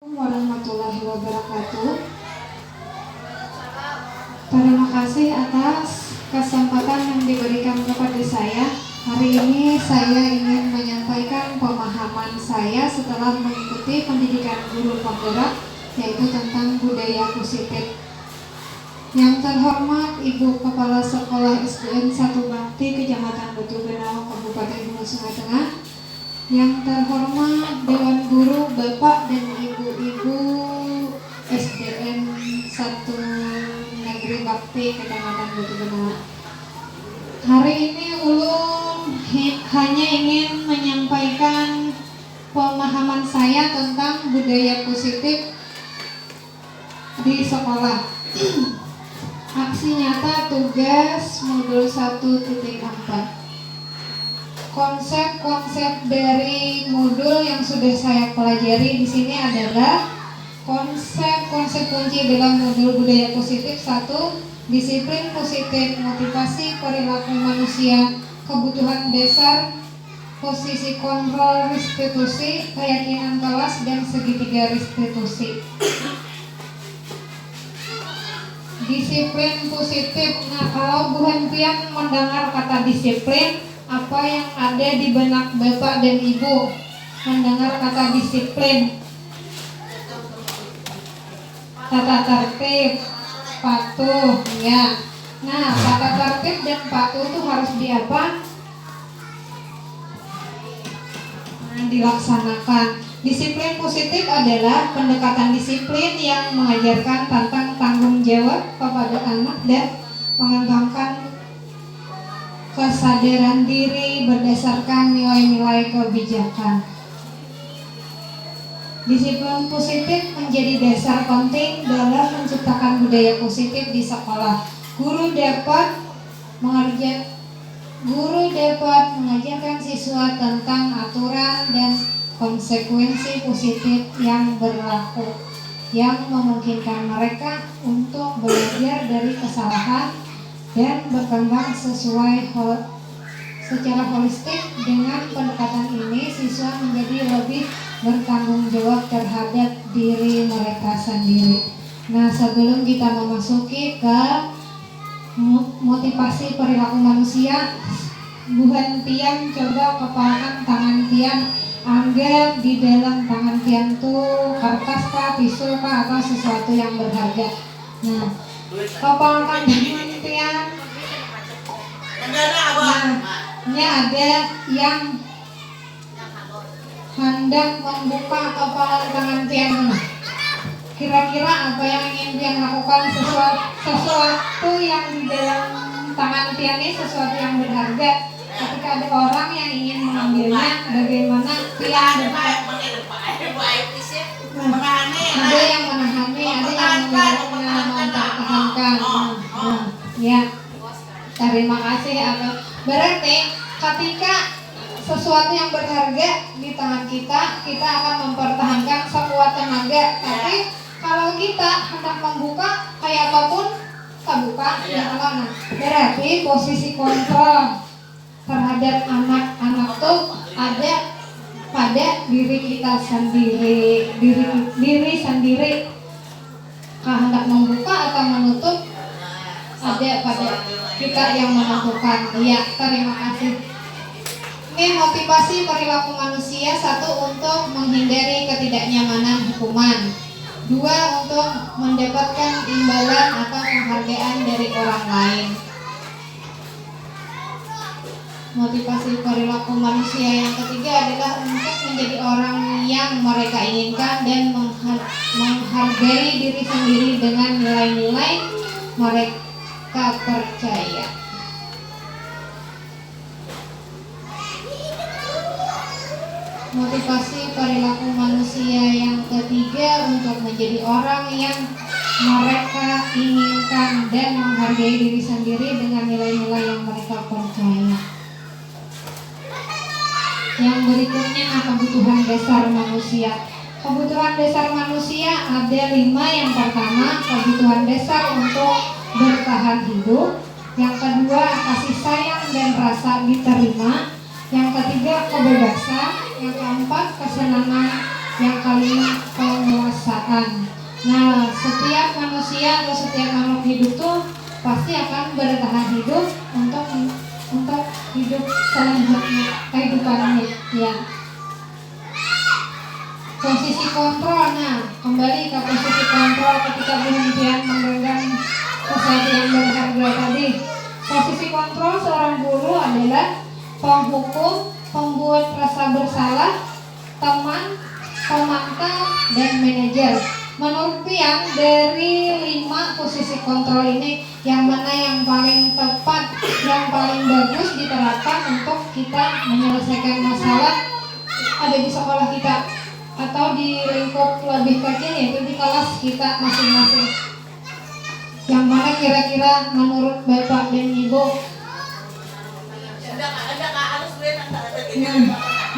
Warahmatullahi wabarakatuh. Terima kasih atas kesempatan yang diberikan kepada saya. Hari ini saya ingin menyampaikan pemahaman saya setelah mengikuti pendidikan guru penggerak, yaitu tentang budaya positif. Yang terhormat Ibu Kepala Sekolah SDN 1 Bakti, Kecamatan Batu Benau, Kabupaten Hulu Sungai Tengah. Yang terhormat Dewan Guru, Bapak dan Ibu-Ibu SDN 1 Negeri Bakti, Kecamatan Batu Benau. Hari ini ulun hanya ingin menyampaikan pemahaman saya tentang budaya positif di sekolah. Aksi nyata tugas modul 1.4. Konsep-konsep dari modul yang sudah saya pelajari di sini adalah konsep-konsep kunci dalam modul budaya positif. 1. Disiplin positif, motivasi perilaku manusia, kebutuhan dasar, posisi kontrol restitusi, keyakinan kelas, dan segitiga restitusi. Disiplin positif. Nah, kalau Bu Hentian mendengar kata disiplin, apa yang ada di benak Bapak dan Ibu mendengar kata disiplin? Tata tertib, patuh, ya. Nah, tata tertib dan patuh itu harus diapa? Dilaksanakan. Disiplin positif adalah pendekatan disiplin yang mengajarkan tentang tanggung jawab kepada anak dan mengembangkan kesadaran diri berdasarkan nilai-nilai kebijakan. Disiplin positif menjadi dasar penting dalam menciptakan budaya positif di sekolah. Guru dapat mengajarkan siswa tentang aturan dan konsekuensi positif yang berlaku, yang memungkinkan mereka untuk belajar dari kesalahan dan berkembang secara holistik. Dengan pendekatan ini, siswa menjadi lebih bertanggung jawab terhadap diri mereka sendiri. Nah, sebelum kita memasuki ke motivasi perilaku manusia, Bu Hentian coba kepalkan tangan Tian. Anggap di dalam tangan Tian tuh kertas kah, tisu kah, atau sesuatu yang berharga. Nah, kepalkan tangan Tian. Nah, ini ada yang hendak membuka kepala tangan Tian. Kira-kira apa yang ingin Tian lakukan? Sesuatu yang di dalam tangan Tian ini sesuatu yang berharga. Ketika ada orang yang ingin mengambilnya, bagaimana Tian? Ada yang menahani, ada yang mempertahankan. Ya. Terima kasih. Berarti ketika sesuatu yang berharga di tangan kita, kita akan mempertahankan sekuat tenaga. Tapi kalau kita hendak membuka, kayak apapun kebuka, ya kan? Berarti posisi kontrol terhadap anak-anak tuh ada pada diri kita sendiri, diri sendiri. Hendak membuka atau menutup ada pada kita yang menentukan. Ya, terima kasih. Ini motivasi perilaku manusia. 1. Untuk menghindari ketidaknyamanan hukuman. 2. Untuk mendapatkan imbalan atau penghargaan dari orang lain. Motivasi perilaku manusia yang ketiga adalah untuk menjadi orang yang mereka inginkan dan menghargai diri sendiri dengan nilai-nilai mereka percaya. Motivasi perilaku manusia yang ketiga untuk menjadi orang yang mereka inginkan dan menghargai diri sendiri dengan nilai-nilai yang mereka percaya. Yang berikutnya, kebutuhan dasar manusia. Kebutuhan dasar manusia ada 5. Yang pertama, kebutuhan dasar untuk bertahan hidup. Yang kedua, kasih sayang dan rasa diterima. Yang ketiga, kebebasan. Yang keempat, kesenangan yang kalimat penguasaan. Nah, setiap manusia atau setiap makhluk hidup tuh pasti akan bertahan hidup untuk hidup selanjutnya kehidupannya ya. Posisi kontrol, nah kembali ke posisi kontrol ketika berhentian menggenggam sesuatu yang berharga tadi. Posisi kontrol seorang guru adalah penghukum, pembuat rasa bersalah, teman, pemantau, dan manajer. Menurut Pian, dari 5 posisi kontrol ini, yang mana yang paling tepat, yang paling bagus diterapkan untuk kita menyelesaikan masalah ada di sekolah kita atau di lingkup lebih kecil, yaitu di kelas kita masing-masing. Yang mana kira-kira menurut Bapak dan Ibu?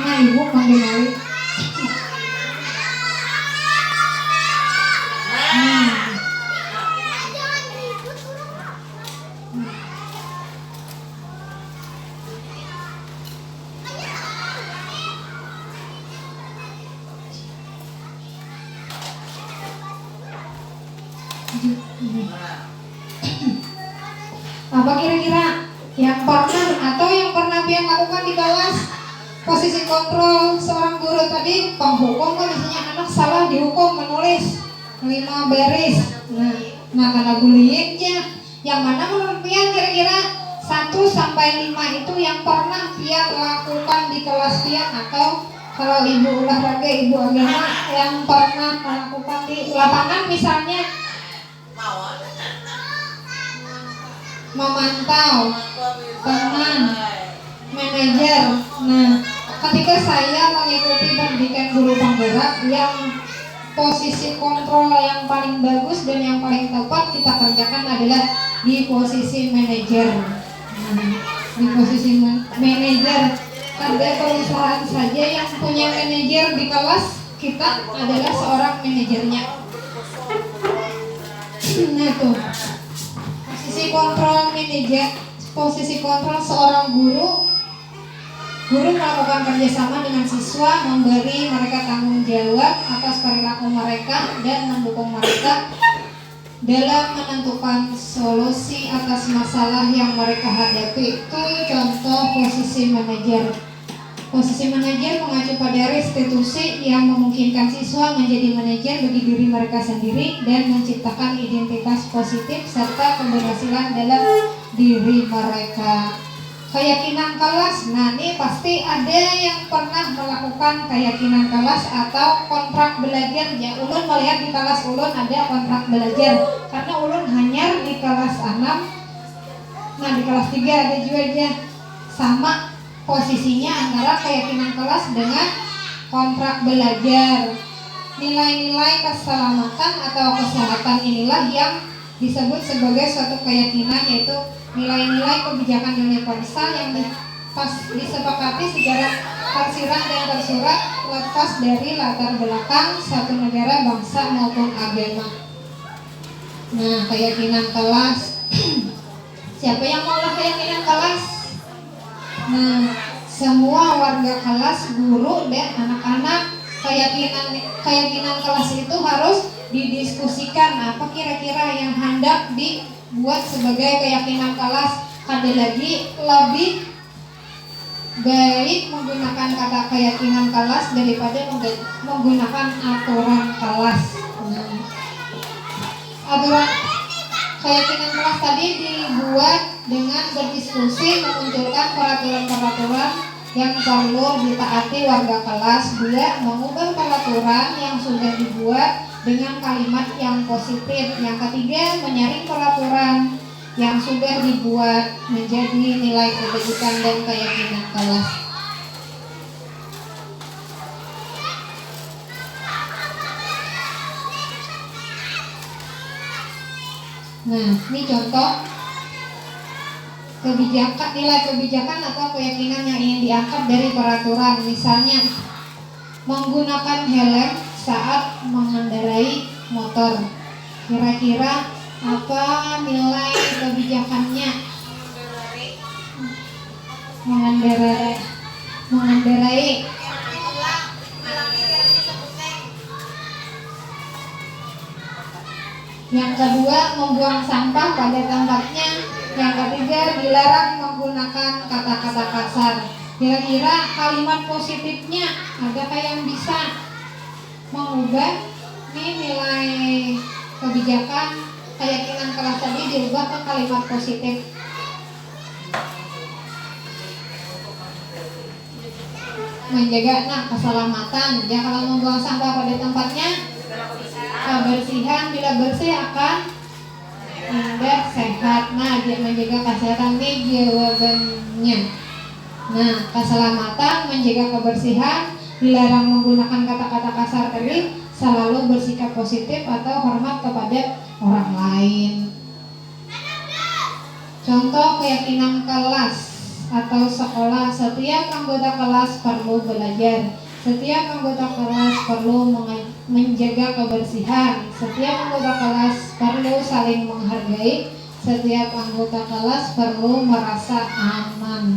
Nah, Ibu panggil Ali. Apa kira-kira yang pernah Pian lakukan di kelas? Posisi kontrol seorang guru tadi, penghukum kan misalnya anak salah dihukum menulis 5 baris. Nah karena bullyingnya, yang mana menurut Pian kira-kira 1 sampai 5 itu yang pernah Pian lakukan di kelas Pian, atau kalau ibu olahraga, ibu agama yang pernah melakukan di lapangan misalnya? Memantau, teman, manajer. Nah, ketika saya mengikuti pendidikan guru penggerak, yang posisi kontrol yang paling bagus dan yang paling tepat kita kerjakan adalah di posisi manajer. Di posisi manajer, ada perusahaan saja yang punya manajer di kelas, kita adalah seorang manajernya. Nah tuh, posisi kontrol manajer, posisi kontrol seorang guru melakukan kerjasama dengan siswa, memberi mereka tanggung jawab atas perilaku mereka dan mendukung mereka dalam menentukan solusi atas masalah yang mereka hadapi. Itu contoh posisi manajer. Posisi manajer mengacu pada restitusi yang memungkinkan siswa menjadi manajer bagi diri mereka sendiri dan menciptakan identitas positif serta keberhasilan dalam diri mereka. Keyakinan kelas, nah ini pasti ada yang pernah melakukan keyakinan kelas atau kontrak belajar ya. Ulun melihat di kelas ulun ada kontrak belajar karena ulun hanya di kelas 6. Nah di kelas 3 ada juga aja sama posisinya antara keyakinan kelas dengan kontrak belajar. Nilai-nilai keselamatan atau kesehatan inilah yang disebut sebagai suatu keyakinan, yaitu nilai-nilai kebijakan universal yang disepakati secara tersirat dan tersurat lepas dari latar belakang satu negara, bangsa maupun agama. Nah, keyakinan kelas. Siapa yang maulah keyakinan kelas? Nah, semua warga kelas, guru dan anak-anak, keyakinan kelas itu harus didiskusikan. Apa kira-kira yang hendak dibuat sebagai keyakinan kelas? Ada lagi, lebih baik menggunakan kata keyakinan kelas daripada menggunakan aturan kelas. Aturan keyakinan kelas tadi dibuat dengan berdiskusi, memunculkan peraturan-peraturan yang perlu ditaati warga kelas. 2. Mengubah peraturan yang sudah dibuat dengan kalimat yang positif. Yang ketiga, menyaring peraturan yang sudah dibuat menjadi nilai kebajikan dan keyakinan kelas. Nah, ini contoh kebijakan, nilai kebijakan atau keyakinan yang ingin diangkat dari peraturan. Misalnya, menggunakan helm saat mengendarai motor. Kira-kira apa nilai kebijakannya? Mengendarai Yang kedua, membuang sampah pada tempatnya. Yang ketiga, dilarang menggunakan kata-kata kasar. Kira-kira kalimat positifnya adakah yang bisa mengubah nilai kebijakan keyakinan kelas tadi diubah ke kalimat positif? Menjaga keselamatan. Ya, kalau membuang sampah pada tempatnya, kebersihan, bila bersih akan indah sehat. Nah, dia menjaga kesehatan nih jawabannya. Nah, keselamatan, menjaga kebersihan, dilarang menggunakan kata-kata kasar tadi, selalu bersikap positif atau hormat kepada orang lain. Contoh keyakinan kelas atau sekolah, setiap anggota kelas perlu belajar. Setiap anggota kelas perlu menjaga kebersihan. Setiap anggota kelas perlu saling menghargai. Setiap anggota kelas perlu merasa aman.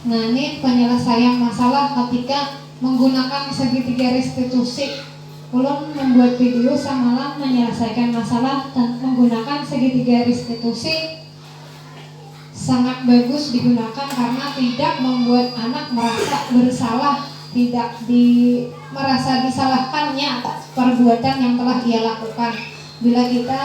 Nah, ini penyelesaian masalah ketika menggunakan segitiga restitusi. Ulun membuat video samalah menyelesaikan masalah dan menggunakan segitiga restitusi. Sangat bagus digunakan karena tidak membuat anak merasa bersalah, tidak merasa disalahkannya atas perbuatan yang telah ia lakukan. Bila kita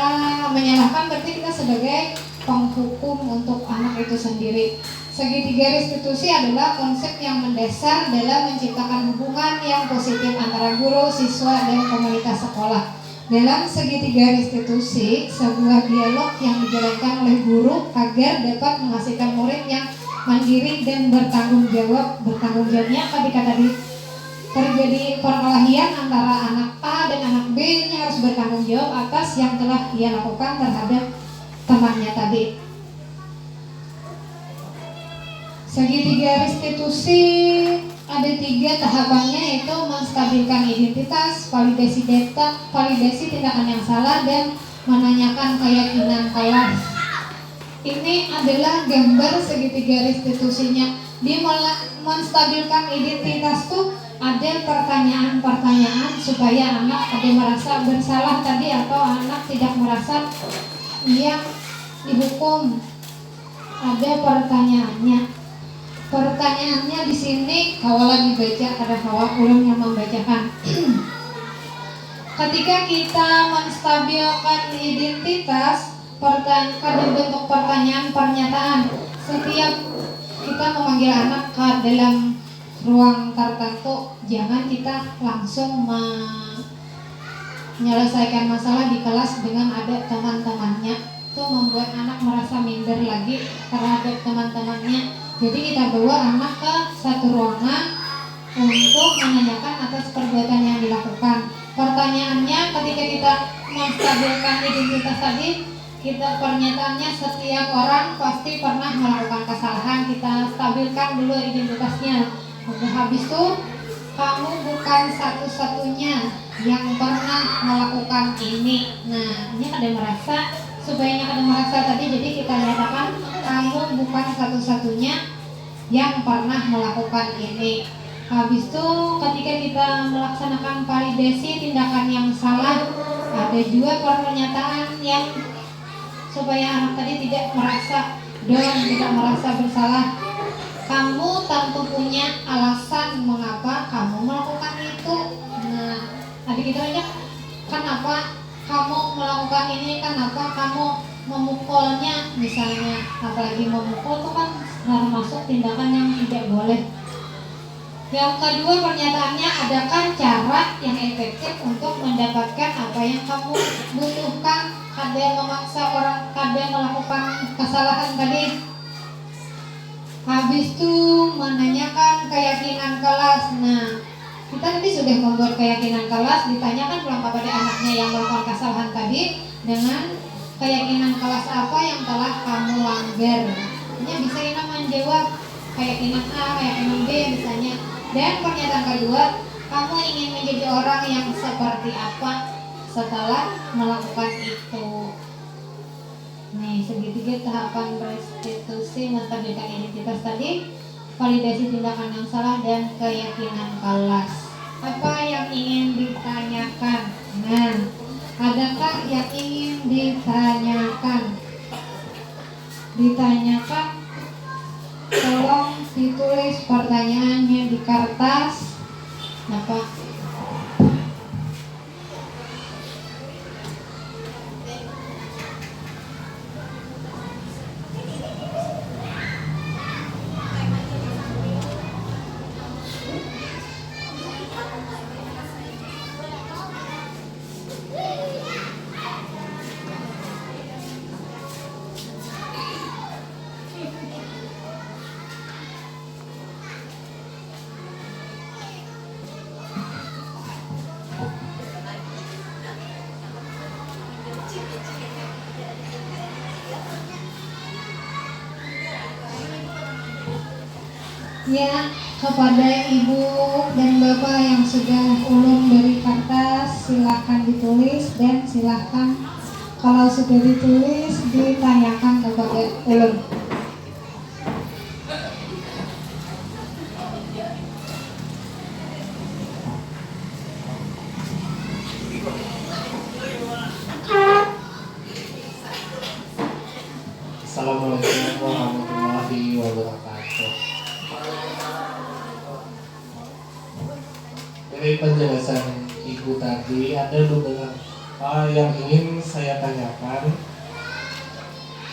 menyalahkan berarti kita sebagai penghukum untuk anak itu sendiri. Segitiga restitusi adalah konsep yang mendasar dalam menciptakan hubungan yang positif antara guru, siswa, dan komunitas sekolah. Dalam segitiga restitusi, sebuah dialog yang dijalankan oleh guru agar dapat menghasilkan murid yang mandiri dan bertanggung jawab. Bertanggung jawabnya ketika tadi terjadi perkelahian antara anak A dan anak B, ini harus bertanggung jawab atas yang telah ia lakukan terhadap temannya tadi. Segitiga restitusi ada 3 tahapannya, yaitu menstabilkan identitas, validasi data, validasi tindakan yang salah, dan menanyakan keyakinan kelas. Ini adalah gambar segitiga restitusinya. Di menstabilkan identitas tuh ada pertanyaan-pertanyaan supaya anak ada merasa bersalah tadi atau anak tidak merasa ia dihukum. Ada pertanyaannya. Pertanyaannya di sini kalau lagi baca ada hawa ulun yang membacakan. Ketika kita menstabilkan identitas, ada bentuk pertanyaan pernyataan. Setiap kita memanggil anak ke dalam ruang tertentu, jangan kita langsung menyelesaikan masalah di kelas dengan ada teman-temannya. Itu membuat anak merasa minder lagi terhadap teman-temannya. Jadi kita bawa anak ke satu ruangan untuk menanyakan atas perbuatan yang dilakukan. Pertanyaannya ketika kita menstabilkan identitas tadi, kita pernyataannya setiap orang pasti pernah melakukan kesalahan. Kita stabilkan dulu identitasnya. Habis itu kamu bukan satu-satunya yang pernah melakukan ini. Nah, ini ada merasa supaya ada merasa tadi, jadi kita nyatakan kamu bukan satu-satunya yang pernah melakukan ini. Habis itu ketika kita melaksanakan validasi tindakan yang salah, ada juga pernyataan yang supaya anak tadi tidak merasa down, tidak merasa bersalah. Kamu tentu punya alasan mengapa kamu melakukan itu. Nah, adik kita aja, kenapa kamu melakukan ini, kenapa kamu memukulnya misalnya, apalagi memukul itu kan termasuk tindakan yang tidak boleh. Yang kedua pernyataannya, adakah cara yang efektif untuk mendapatkan apa yang kamu butuhkan? Ada yang memaksa orang, ada yang melakukan kesalahan tadi. Habis itu menanyakan keyakinan kelas. Nah, kita tadi sudah membuat keyakinan kelas, ditanyakan pulang kepada anaknya yang melakukan kesalahan tadi dengan keyakinan kelas apa yang telah kamu langgar. Ini bisa kita menjawab keyakinan A, keyakinan B misalnya. Dan pernyataan kedua, kamu ingin menjadi orang yang seperti apa setelah melakukan itu. Nih, segitiga tahapan restitusi menstabilkan identitas tadi, validasi tindakan yang salah, dan keyakinan kelas. Apa yang ingin ditanyakan? Nah, Adakah yang ingin ditanyakan? Ditanyakan, tolong ditulis pertanyaannya di kertas. Apa? Ya, kepada ibu dan bapak yang sudah ulun beri kertas, silakan ditulis dan silakan kalau sudah ditulis ditanyakan kepada ulun. Assalamualaikum warahmatullahi wabarakatuh. Dari penjelasan Ibu tadi, ada beberapa yang ingin saya tanyakan.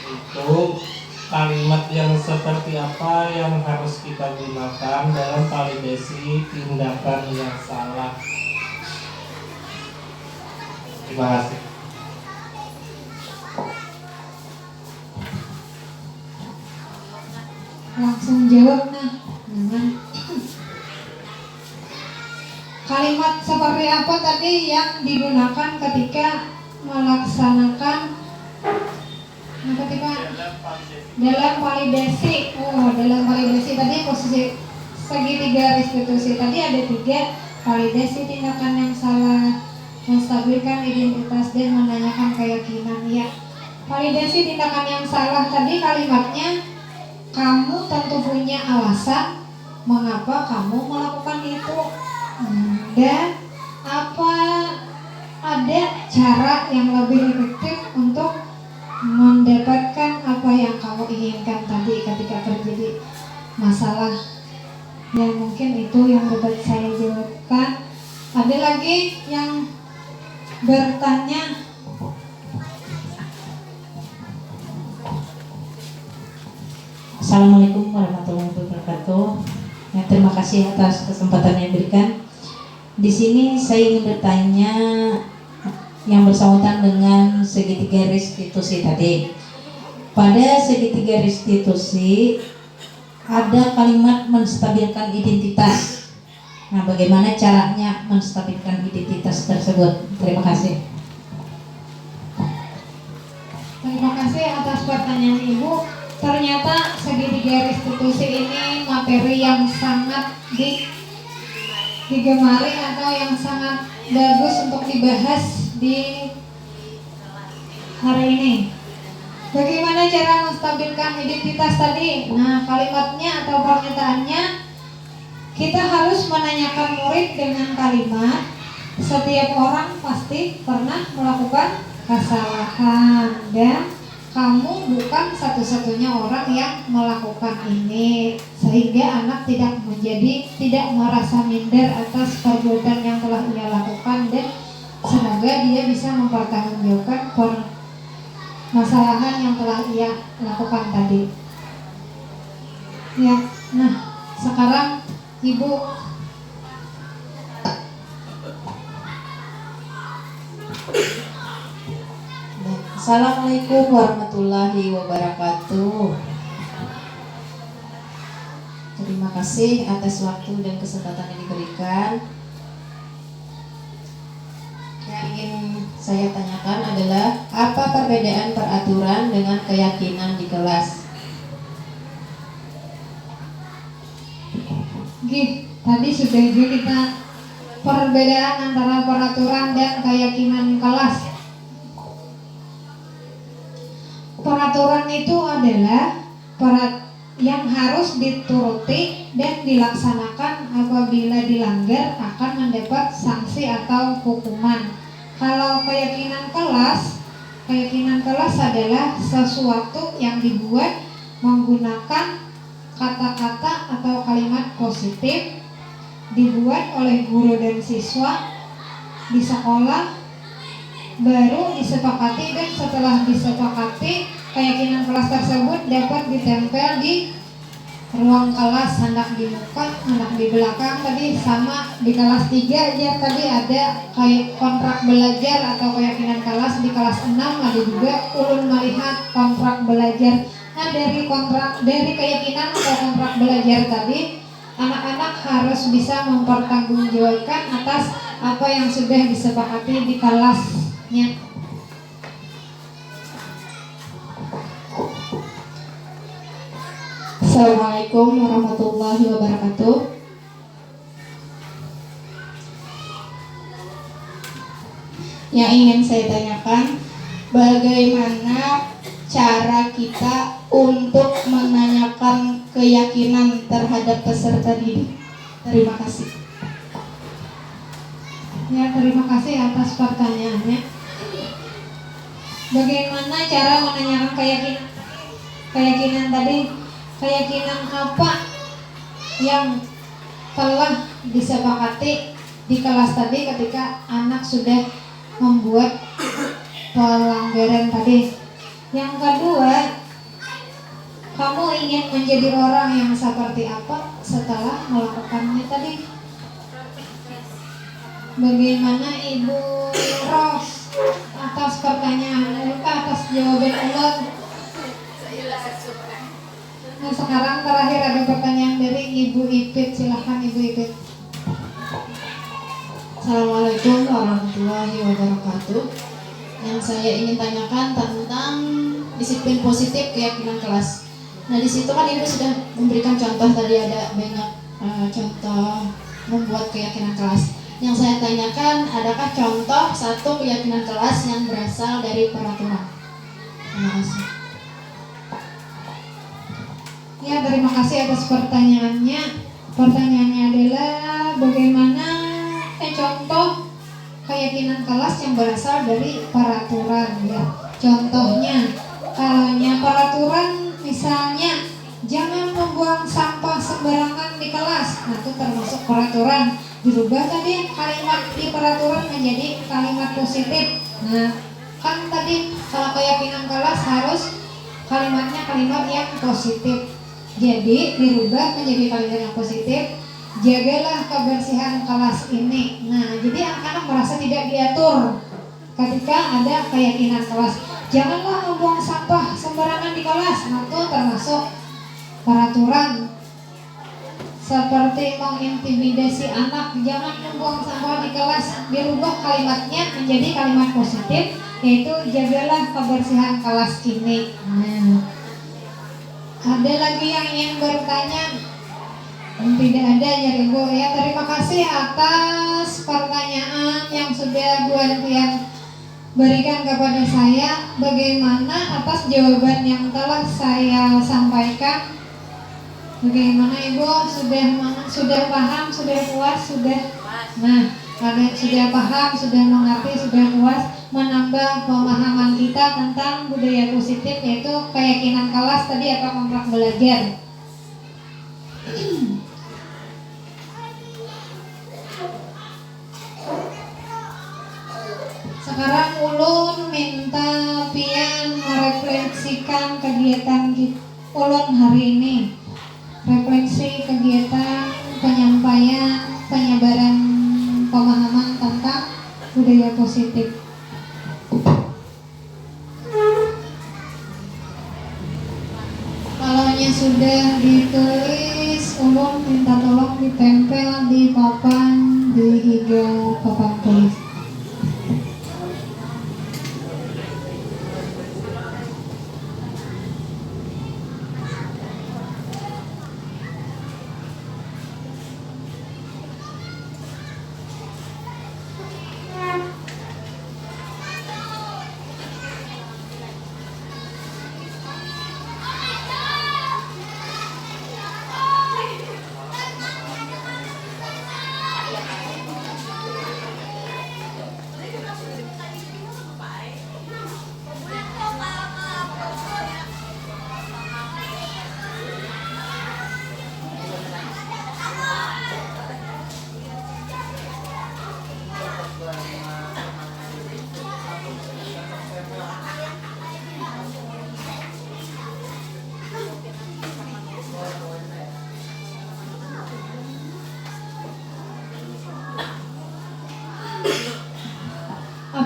Itu kalimat yang seperti apa yang harus kita gunakan dalam validasi tindakan yang salah. Terima kasih. Langsung jawab nah. Kalimat seperti apa tadi yang digunakan ketika melaksanakan dalam validasi? Oh, dalam validasi tadi posisi segitiga restitusi tadi ada 3: validasi tindakan yang salah, menstabilkan identitas, dan menanyakan keyakinan. Ya, validasi tindakan yang salah tadi kalimatnya, kamu tentu punya alasan mengapa kamu melakukan itu. Dan apa ada cara yang lebih efektif untuk mendapatkan apa yang kamu inginkan tadi ketika terjadi masalah? Dan mungkin itu yang dapat saya jawabkan. Ada lagi yang bertanya? Assalamualaikum warahmatullahi wabarakatuh. Ya, terima kasih atas kesempatan yang diberikan. Di sini saya ingin bertanya yang bersangkutan dengan segitiga restitusi tadi. Pada segitiga restitusi ada kalimat menstabilkan identitas. Nah, bagaimana caranya menstabilkan identitas tersebut? Terima kasih. Terima kasih atas pertanyaan Ibu. Ternyata segitiga restitusi ini materi yang sangat digemari atau yang sangat bagus untuk dibahas di hari ini. Bagaimana cara menstabilkan identitas tadi? Nah, kalimatnya atau pernyataannya, kita harus menanyakan murid dengan kalimat, setiap orang pasti pernah melakukan kesalahan dan kamu bukan satu-satunya orang yang melakukan ini, sehingga anak tidak merasa minder atas perbuatan yang telah ia lakukan, dan semoga dia bisa mempertanggungjawabkan permasalahan yang telah ia lakukan tadi. Ya, nah sekarang Ibu. Assalamualaikum warahmatullahi wabarakatuh. Terima kasih atas waktu dan kesempatan yang diberikan. Yang ingin saya tanyakan adalah apa perbedaan peraturan dengan keyakinan di kelas? Tadi sudah juga kita perbedaan antara peraturan dan keyakinan kelas. Peraturan itu adalah yang harus dituruti dan dilaksanakan, apabila dilanggar akan mendapat sanksi atau hukuman. Kalau keyakinan kelas adalah sesuatu yang dibuat menggunakan kata-kata atau kalimat positif, dibuat oleh guru dan siswa di sekolah, baru disepakati, dan setelah disepakati keyakinan kelas tersebut dapat ditempel di ruang kelas, hendak di muka, hendak di belakang. Tadi sama di kelas 3 aja, tadi ada kayak kontrak belajar atau keyakinan kelas. Di kelas 6 ada juga ulun melihat kontrak belajar. Nah, dari keyakinan atau kontrak belajar tadi, anak-anak harus bisa mempertanggungjawabkan atas apa yang sudah disepakati di kelasnya. Assalamualaikum warahmatullahi wabarakatuh. Yang ingin saya tanyakan, bagaimana cara kita untuk menanyakan keyakinan terhadap peserta didik? Terima kasih. Ya, terima kasih atas pertanyaannya. Bagaimana cara menanyakan keyakinan tadi? Keyakinan apa yang telah disepakati di kelas tadi ketika anak sudah membuat pelanggaran tadi? Yang kedua, kamu ingin menjadi orang yang seperti apa setelah melakukannya tadi? Bagaimana Ibu Ros atas pertanyaan atas jawaban ulun? Nah, sekarang terakhir ada pertanyaan dari Ibu Ipit. Silahkan Ibu Ipit. Assalamualaikum warahmatullahi wabarakatuh. Yang saya ingin tanyakan tentang disiplin positif keyakinan kelas. Nah, di situ kan Ibu sudah memberikan contoh, tadi ada banyak contoh membuat keyakinan kelas. Yang saya tanyakan, adakah contoh satu keyakinan kelas yang berasal dari peraturan? Terima kasih. Ya, terima kasih atas pertanyaannya. Pertanyaannya adalah bagaimana contoh keyakinan kelas yang berasal dari peraturan, ya. Contohnya, kalau peraturan misalnya jangan membuang sampah sembarangan di kelas. Nah, itu termasuk peraturan. Dirubah tadi kalimat di peraturan menjadi kalimat positif. Nah, kan tadi kalau keyakinan kelas harus kalimatnya kalimat yang positif. Jadi dirubah menjadi kalimat yang positif. Jagalah kebersihan kelas ini. Nah, jadi anak-anak merasa tidak diatur ketika ada keyakinan kelas. Janganlah membuang sampah sembarangan di kelas. Nah, itu termasuk peraturan. Seperti mengintimidasi anak, jangan membuang sampah di kelas. Dirubah kalimatnya menjadi kalimat positif, yaitu jagalah kebersihan kelas ini. Nah, ada lagi yang ingin bertanya? Tidak ada ya Ibu, ya. Terima kasih atas pertanyaan yang sudah Bu Antian berikan kepada saya. Bagaimana atas jawaban yang telah saya sampaikan? Bagaimana Ibu? Sudah paham, sudah puas, sudah. Nah, sudah paham, sudah mengerti, sudah puas, menambah pemahaman kita tentang budaya positif, yaitu keyakinan kelas tadi atau kontrak belajar. Sekarang ulun minta pian merefleksikan kegiatan ulun hari ini. Refleksi kegiatan penyampaian, penyebaran pemahaman tentang budaya positif. Kalaunya sudah ditulis, ulun minta tolong ditempel di papan, di hijau papan tulis.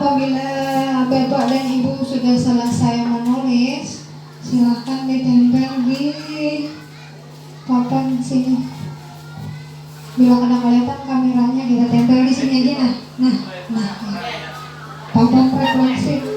Apabila Bapak dan Ibu sudah selesai menulis, silahkan ditempel di papan sini. Bila kada kelihatan kameranya, kita tempel di sini aja nah. Papan refleksi.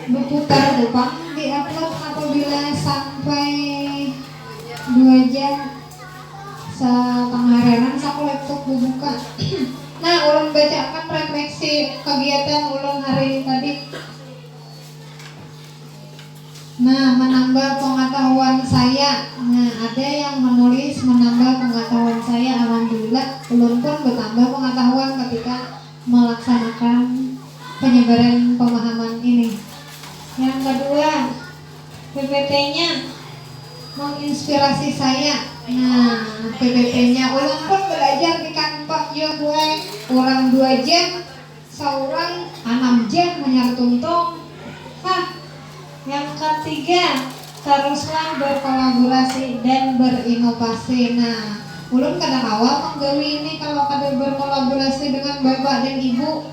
Berputar depan diupload apabila sampai 2 jam setengah saku laptop dibuka. Nah, ulun bacakan refleksi kegiatan ulun hari tadi. Nah, menambah pengetahuan saya. Nah, ada yang menulis menambah pengetahuan saya. Alhamdulillah, ulun pun bertambah pengetahuan ketika melaksanakan penyebaran pemahaman ini. Yang kedua, PPT-nya menginspirasi saya. Nah, PPT-nya ulun pun belajar di Canva buat orang 2 jam, seorang 6 jam menyartuntung. Yang ketiga, teruslah berkolaborasi dan berinovasi. Nah, ulun kadang awal menggawi ini kalau kada berkolaborasi dengan Bapak dan Ibu,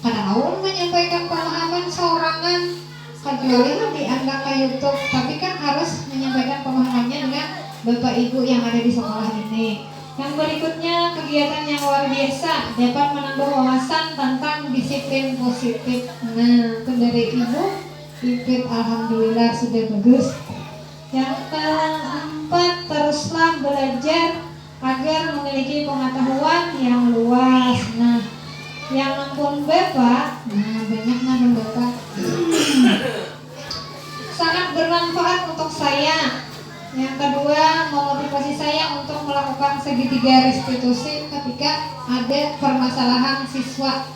kadang awal menyampaikan pemahaman seorangan, kecuali di anda ke YouTube, tapi kan harus menyampaikan pemahamannya dengan Bapak Ibu yang ada di sekolah ini. Yang berikutnya, kegiatan yang luar biasa dapat menambah wawasan tentang disiplin positif. Nah, itu dari Ibu Ipit, alhamdulillah sudah bagus. Yang keempat, teruslah belajar agar memiliki pengetahuan yang luas. Nah, yang ampun Bapak, banyak nampun Bapak sangat bermanfaat untuk saya. Yang kedua, memotivasi saya untuk melakukan segitiga restitusi ketika ada permasalahan siswa.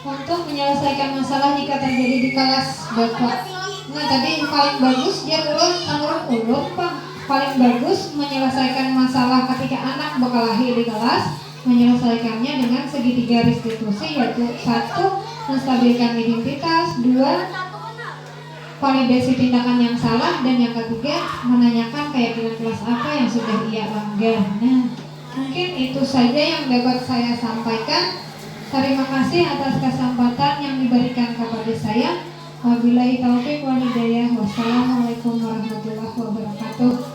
Untuk menyelesaikan masalah jika terjadi di kelas Bapak. Nah, tadi yang paling bagus dia ulun Pak. Paling bagus menyelesaikan masalah ketika anak berkelahi di kelas, menyelesaikannya dengan segitiga restitusi, yaitu 1. Menstabilkan identitas, 2. Validasi tindakan yang salah, dan yang ketiga menanyakan keyakinan kelas apa yang sudah ia langgar. Nah, mungkin itu saja yang dapat saya sampaikan. Terima kasih atas kesempatan yang diberikan kepada saya. Wabillahi taufiq wal hidayah. Wassalamualaikum warahmatullahi wabarakatuh.